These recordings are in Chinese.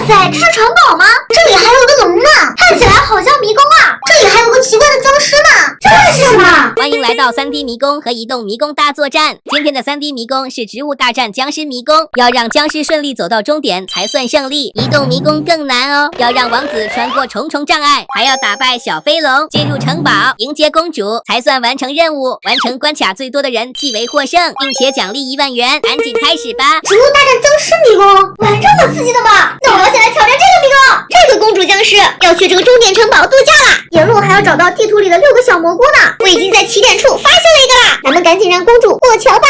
塞，这是城堡吗？这里还有个龙呢，看起来好像迷宫啊。这里还有个奇怪的僵尸呢，这是什么？欢迎来到3D 迷宫和移动迷宫大作战。今天的3D 迷宫是植物大战僵尸迷宫，要让僵尸顺利走到终点才算胜利。移动迷宫更难哦，要让王子穿过重重障碍，还要打败小飞龙，进入城堡迎接公主，才算完成任务。完成关卡最多的人即为获胜，并且奖励1万元。赶紧开始吧！植物大战僵尸迷宫，玩这么刺激的吗？那我要先来挑战这个迷宫。这个公主僵尸要去这个终点城堡度假啦，沿路还要找到地图里的6个小蘑菇呢。我已经在起点处发现了一个啦，咱们赶紧让公主过桥吧。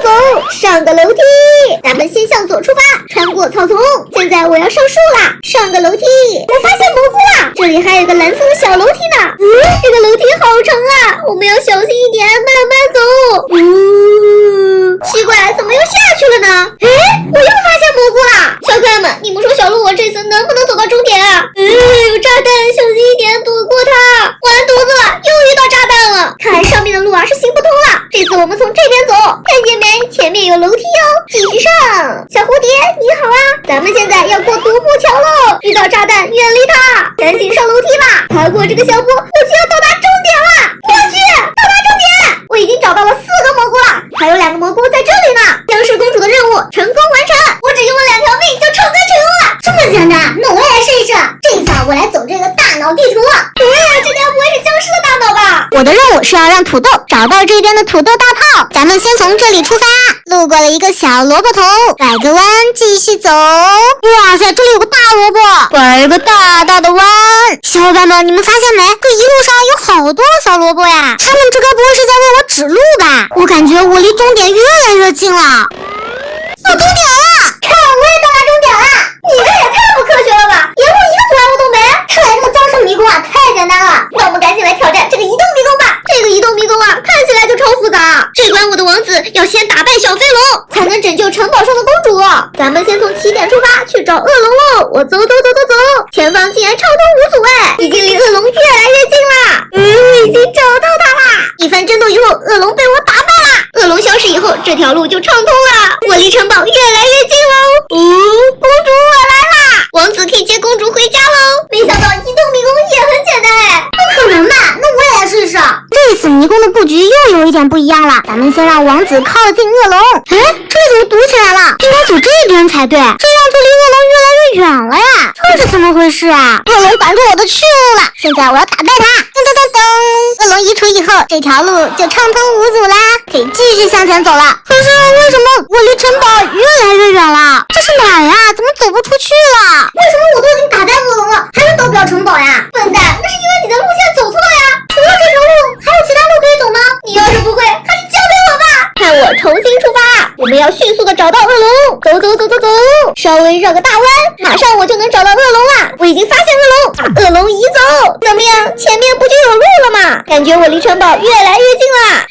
走，上个楼梯。咱们先向左出发，穿过草丛。现在我要上树啦，上个楼梯。我发现蘑菇啦，这里还有个蓝色的小楼梯呢。这个楼梯好长啊，我们要小心一点，慢慢走。奇怪，怎么又下去了呢？我又发现蘑菇啦！小可爱们，你们说小鹿我这次能不能走到终点啊？有炸弹，小心一点，躲过它。完犊子了，又遇到炸弹了！看来上面的路啊是行不通了。这次我们从这边走，看见没？前面有楼梯哦，继续上。小蝴蝶，你好啊！咱们现在要过独木桥喽，遇到炸弹，远离它，赶紧上楼梯吧！爬过这个小坡，我就要到达终点了！我去，到达终点！我已经找到了4个蘑菇了，还有2个蘑菇在这里呢。僵尸公主的任务成功完成，我只用了2条命就成功了。这么简单，那我也来试一试。这一次我来走这个大脑地图。这该不会是僵尸的大脑吧？我的任务是要让土豆找到这边的土豆大炮。咱们先从这里出发，路过了一个小萝卜头，拐个弯继续走。哇塞，这里有个大萝卜，拐一个大大的弯。小伙伴们，你们发现没？这一路上有好多小萝卜呀，他们这该不会是在为我指路吧？我感觉我离终点越来越近了。到终点了，看我也到达终点了。你这也太不科学了吧，沿路一个阻碍物都没。看来这个僵尸迷宫啊太简单了，那我们赶紧来挑战这个移动迷宫吧。这个移动迷宫啊看起来就超复杂，这关我的王子要先打败小飞龙才能拯救城堡上的公主。咱们先从起点出发去找恶龙喽。我走，前方竟然畅通无阻已经离恶龙越来越近啦。已经找到它啦。一番争斗以后，恶龙被我打败啦。恶龙消失以后，这条路就畅通了，我离城堡越来越近喽。公主我来啦，王子可以接公主回家喽。没想到移动迷宫也很简单不可能吧？那我也来试试。这次迷宫的布局又有一点不一样了，咱们先让王子靠近恶龙。这里怎么堵起来了？应该走这边才对，这样就离恶龙越来越远了呀。这是怎么回事啊？恶龙挡住我的去路了，现在我要打败它。恶龙移除以后，这条路就畅通无阻啦，可以继续向前走了。可是为什么我离城堡越来越远了？这是哪呀？怎么走不出去了？为什么我都已经打败恶龙了，还是到不了城堡呀？笨蛋，那是因为你的路线走错了呀。除了这条路，还有其他路可以走吗？你要是不会，还是教给我吧。看我重新出发，我们要迅速的找到恶龙。走，稍微绕个大弯，马上我就能找到恶龙了。我已经发现恶龙，把恶龙移走。怎么样？前面不就有路了吗？感觉我离城堡越来越近了。